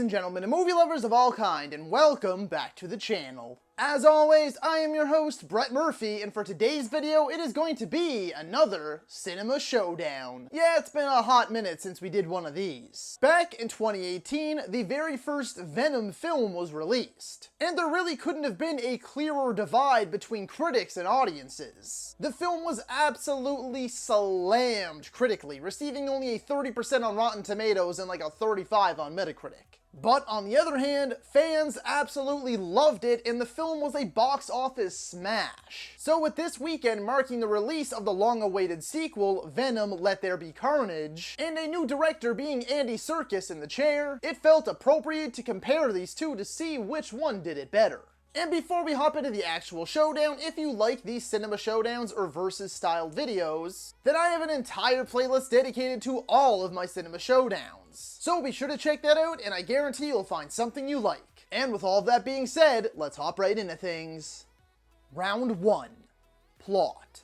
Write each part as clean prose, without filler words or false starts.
and gentlemen and movie lovers of all kind, and welcome back to the channel. As always, I am your host, Brett Murphy, and for today's video, it is going to be another Cinema Showdown. Yeah, it's been a hot minute since we did one of these. Back in 2018, the very first Venom film was released, and there really couldn't have been a clearer divide between critics and audiences. The film was absolutely slammed critically, receiving only a 30% on Rotten Tomatoes and like a 35 on Metacritic. But on the other hand, fans absolutely loved it, and the film was a box office smash. So with this weekend marking the release of the long-awaited sequel, Venom, Let There Be Carnage, and a new director being Andy Serkis in the chair, it felt appropriate to compare these two to see which one did it better. And before we hop into the actual showdown, if you like these Cinema Showdowns or Versus styled videos, then I have an entire playlist dedicated to all of my Cinema Showdowns. So be sure to check that out, and I guarantee you'll find something you like. And with all of that being said, let's hop right into things. Round 1. Plot.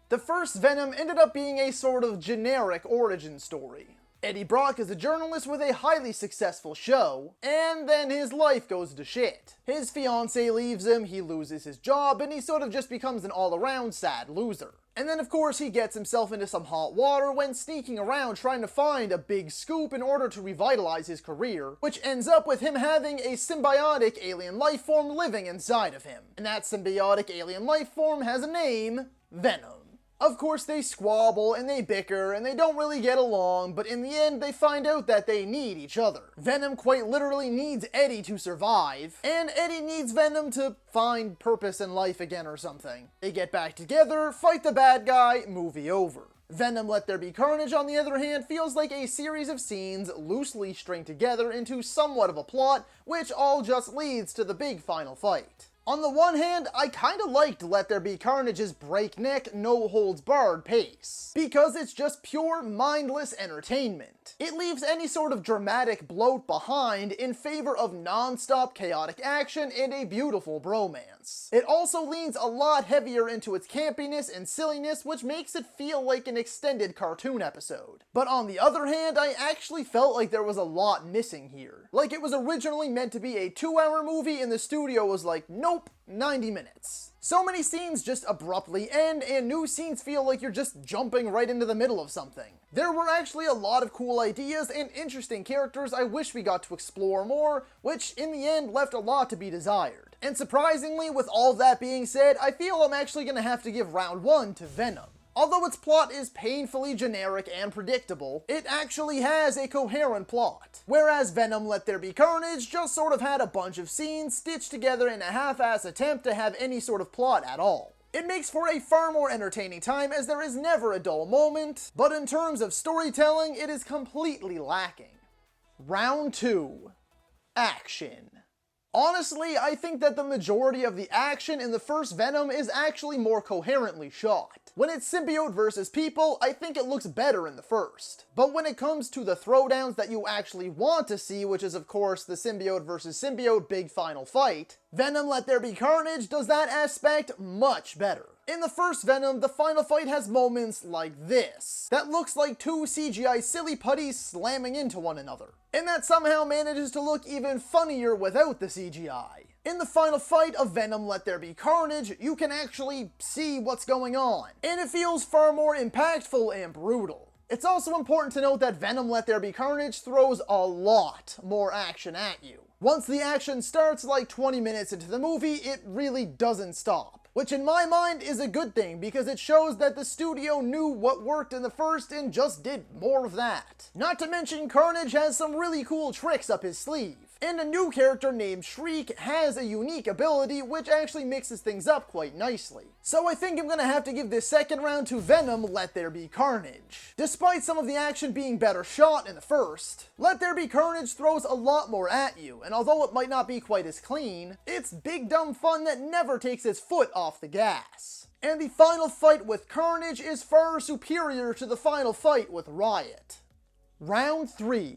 The first Venom ended up being a sort of generic origin story. Eddie Brock is a journalist with a highly successful show, and then his life goes to shit. His fiancée leaves him, he loses his job, and he sort of just becomes an all-around sad loser. And then of course he gets himself into some hot water when sneaking around trying to find a big scoop in order to revitalize his career, which ends up with him having a symbiotic alien life form living inside of him. And that symbiotic alien life form has a name, Venom. Of course they squabble and they bicker and they don't really get along, but in the end they find out that they need each other. Venom quite literally needs Eddie to survive, and Eddie needs Venom to find purpose in life again or something. They get back together, fight the bad guy, movie over. Venom Let There Be Carnage, on the other hand, feels like a series of scenes loosely stringed together into somewhat of a plot, which all just leads to the big final fight. On the one hand, I kinda liked Let There Be Carnage's breakneck, no-holds-barred pace, because it's just pure, mindless entertainment. It leaves any sort of dramatic bloat behind in favor of non-stop chaotic action and a beautiful bromance. It also leans a lot heavier into its campiness and silliness, which makes it feel like an extended cartoon episode. But on the other hand, I actually felt like there was a lot missing here. Like it was originally meant to be a 2-hour movie and the studio was like, nope, 90 minutes. So many scenes just abruptly end, and new scenes feel like you're just jumping right into the middle of something. There were actually a lot of cool ideas and interesting characters I wish we got to explore more, which in the end left a lot to be desired. And surprisingly, with all that being said, I feel I'm actually gonna have to give round 1 to Venom. Although its plot is painfully generic and predictable, it actually has a coherent plot. Whereas Venom Let There Be Carnage just sort of had a bunch of scenes stitched together in a half-ass attempt to have any sort of plot at all. It makes for a far more entertaining time as there is never a dull moment, but in terms of storytelling, it is completely lacking. Round 2. Action. Honestly, I think that the majority of the action in the first Venom is actually more coherently shot. When it's symbiote versus people, I think it looks better in the first. But when it comes to the throwdowns that you actually want to see, which is of course the symbiote versus symbiote big final fight, Venom Let There Be Carnage does that aspect much better. In the first Venom, the final fight has moments like this, that looks like two CGI silly putties slamming into one another, and that somehow manages to look even funnier without the CGI. In the final fight of Venom Let There Be Carnage, you can actually see what's going on, and it feels far more impactful and brutal. It's also important to note that Venom Let There Be Carnage throws a lot more action at you. Once the action starts, like 20 minutes into the movie, it really doesn't stop. Which in my mind is a good thing, because it shows that the studio knew what worked in the first and just did more of that. Not to mention, Carnage has some really cool tricks up his sleeve. And a new character named Shriek has a unique ability which actually mixes things up quite nicely. So I think I'm gonna have to give this second round to Venom Let There Be Carnage. Despite some of the action being better shot in the first, Let There Be Carnage throws a lot more at you, and although it might not be quite as clean, it's big dumb fun that never takes its foot off the gas. And the final fight with Carnage is far superior to the final fight with Riot. Round 3.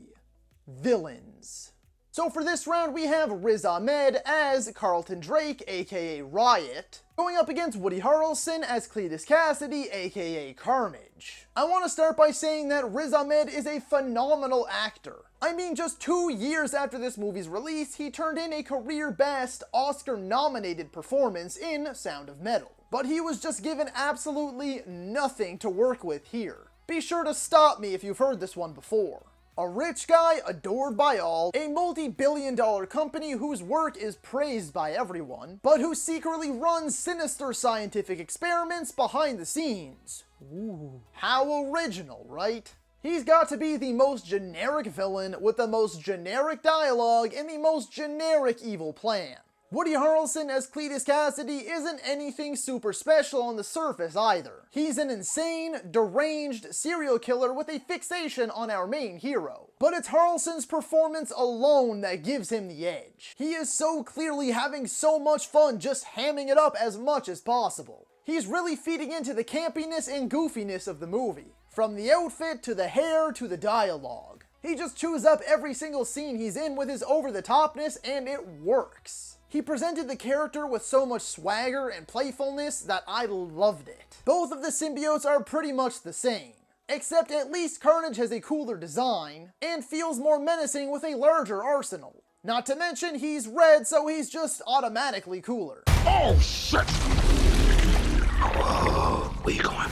Villains. So for this round, we have Riz Ahmed as Carlton Drake, aka Riot, going up against Woody Harrelson as Cletus Cassidy, aka Carnage. I want to start by saying that Riz Ahmed is a phenomenal actor. I mean, just 2 years after this movie's release, he turned in a career-best, Oscar-nominated performance in Sound of Metal. But he was just given absolutely nothing to work with here. Be sure to stop me if you've heard this one before. A rich guy adored by all, a multi-billion-dollar company whose work is praised by everyone, but who secretly runs sinister scientific experiments behind the scenes. Ooh, how original, right? He's got to be the most generic villain with the most generic dialogue and the most generic evil plan. Woody Harrelson as Cletus Cassidy isn't anything super special on the surface either. He's an insane, deranged serial killer with a fixation on our main hero. But it's Harrelson's performance alone that gives him the edge. He is so clearly having so much fun just hamming it up as much as possible. He's really feeding into the campiness and goofiness of the movie. From the outfit, to the hair, to the dialogue. He just chews up every single scene he's in with his over-the-topness, and it works. He presented the character with so much swagger and playfulness that I loved it. Both of the symbiotes are pretty much the same, except at least Carnage has a cooler design, and feels more menacing with a larger arsenal. Not to mention, he's red, so he's just automatically cooler. Oh, shit! Where you going?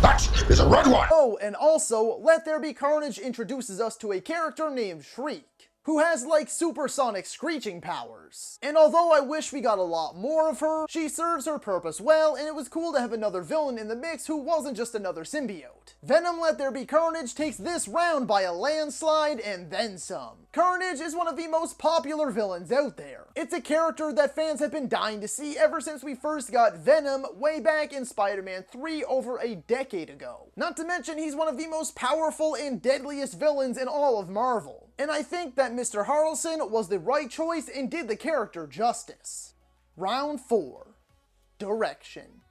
That is a red one! Oh, and also, Let There Be Carnage introduces us to a character named Shriek, who has like supersonic screeching powers. And although I wish we got a lot more of her, she serves her purpose well, and it was cool to have another villain in the mix who wasn't just another symbiote. Venom Let There Be Carnage takes this round by a landslide and then some. Carnage is one of the most popular villains out there. It's a character that fans have been dying to see ever since we first got Venom way back in Spider-Man 3 over a decade ago. Not to mention he's one of the most powerful and deadliest villains in all of Marvel. And I think that Mr. Harrelson was the right choice and did the character justice. Round 4. Direction.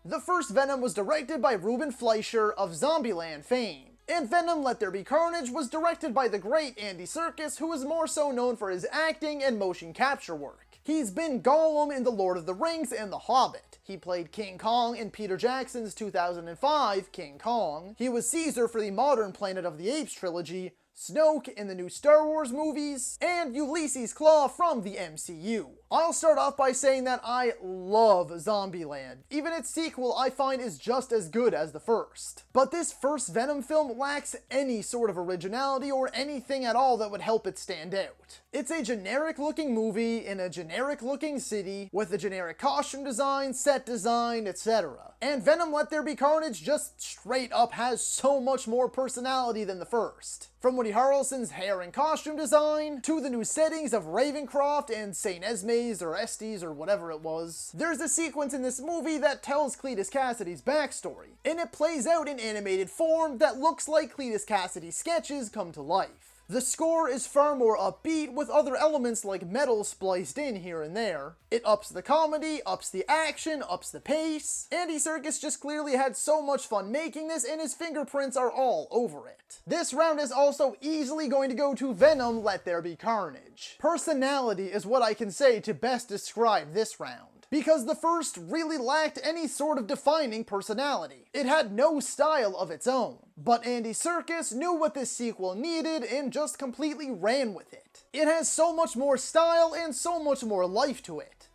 The first Venom was directed by Ruben Fleischer of Zombieland fame. And Venom Let There Be Carnage was directed by the great Andy Serkis, who is more so known for his acting and motion capture work. He's been Gollum in The Lord of the Rings and The Hobbit. He played King Kong in Peter Jackson's 2005 King Kong. He was Caesar for the modern Planet of the Apes trilogy, Snoke in the new Star Wars movies, and Ulysses Claw from the MCU. I'll start off by saying that I love Zombieland. Even its sequel I find is just as good as the first. But this first Venom film lacks any sort of originality or anything at all that would help it stand out. It's a generic looking movie in a generic looking city with a generic costume design, set design, etc. And Venom Let There Be Carnage just straight up has so much more personality than the first. From Woody Harrelson's hair and costume design, to the new settings of Ravencroft and St. Esme's or Estes or whatever it was. There's a sequence in this movie that tells Cletus Cassidy's backstory, and it plays out in animated form that looks like Cletus Cassidy's sketches come to life. The score is far more upbeat with other elements like metal spliced in here and there. It ups the comedy, ups the action, ups the pace. Andy Serkis just clearly had so much fun making this and his fingerprints are all over it. This round is also easily going to go to Venom Let There Be Carnage. Personality is what I can say to best describe this round. Because the first really lacked any sort of defining personality. It had no style of its own. But Andy Serkis knew what this sequel needed and just completely ran with it. It has so much more style and so much more life to it.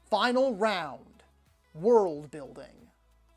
Final round. World building.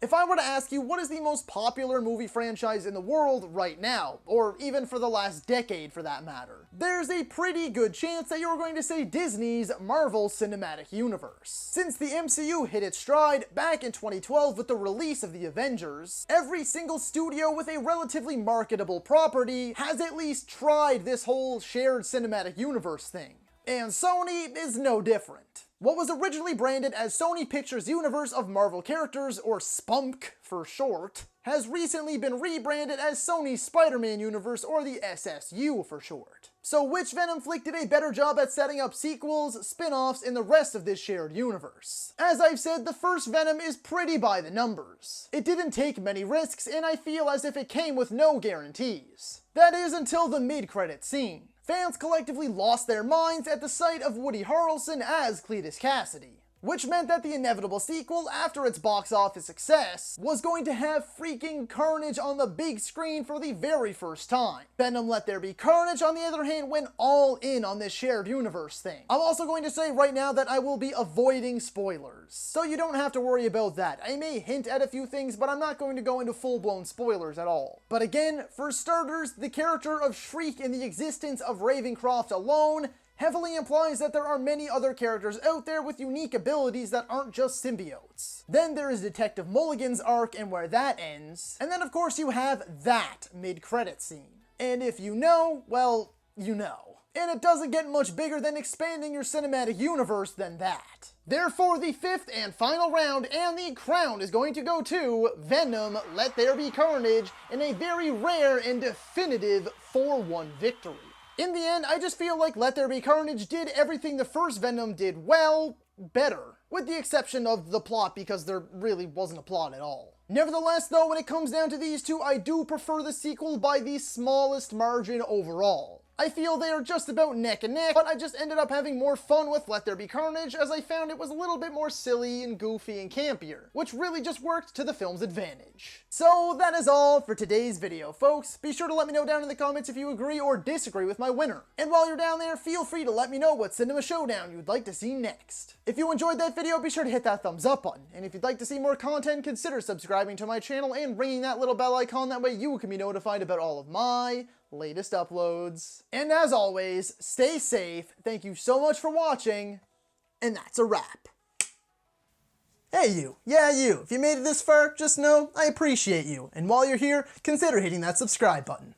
If I were to ask you what is the most popular movie franchise in the world right now, or even for the last decade for that matter, there's a pretty good chance that you're going to say Disney's Marvel Cinematic Universe. Since the MCU hit its stride back in 2012 with the release of the Avengers, every single studio with a relatively marketable property has at least tried this whole shared cinematic universe thing. And Sony is no different. What was originally branded as Sony Pictures Universe of Marvel Characters, or SPUMC for short, has recently been rebranded as Sony's Spider-Man Universe, or the SSU for short. So which Venom flick did a better job at setting up sequels, spin-offs, and the rest of this shared universe? As I've said, the first Venom is pretty by the numbers. It didn't take many risks, and I feel as if it came with no guarantees. That is until the mid-credits scene. fans collectively lost their minds at the sight of Woody Harrelson as Cletus Cassidy, which meant that the inevitable sequel, after its box office success, was going to have freaking Carnage on the big screen for the very first time. Venom Let There Be Carnage, on the other hand, went all in on this shared universe thing. I'm also going to say right now that I will be avoiding spoilers, so you don't have to worry about that. I may hint at a few things, but I'm not going to go into full-blown spoilers at all. But again, for starters, the character of Shriek and the existence of Ravencroft alone heavily implies that there are many other characters out there with unique abilities that aren't just symbiotes. Then there is Detective Mulligan's arc and where that ends. And then of course you have that mid-credit scene. And if you know, well, you know. And it doesn't get much bigger than expanding your cinematic universe than that. Therefore, the fifth and final round and the crown is going to go to Venom Let There Be Carnage in a very rare and definitive 4-1 victory. In the end, I just feel like Let There Be Carnage did everything the first Venom did well, better. With the exception of the plot, because there really wasn't a plot at all. Nevertheless, though, when it comes down to these two, I do prefer the sequel by the smallest margin overall. I feel they are just about neck and neck, but I just ended up having more fun with Let There Be Carnage as I found it was a little bit more silly and goofy and campier, which really just worked to the film's advantage. So that is all for today's video, folks. Be sure to let me know down in the comments if you agree or disagree with my winner. And while you're down there, feel free to let me know what Cinema Showdown you'd like to see next. If you enjoyed that video, be sure to hit that thumbs up button. And if you'd like to see more content, consider subscribing to my channel and ringing that little bell icon. That way you can be notified about all of my latest uploads. And as always, stay safe, thank you so much for watching, and that's a wrap. Hey you, yeah you, if you made it this far, just know I appreciate you, and while you're here, consider hitting that subscribe button.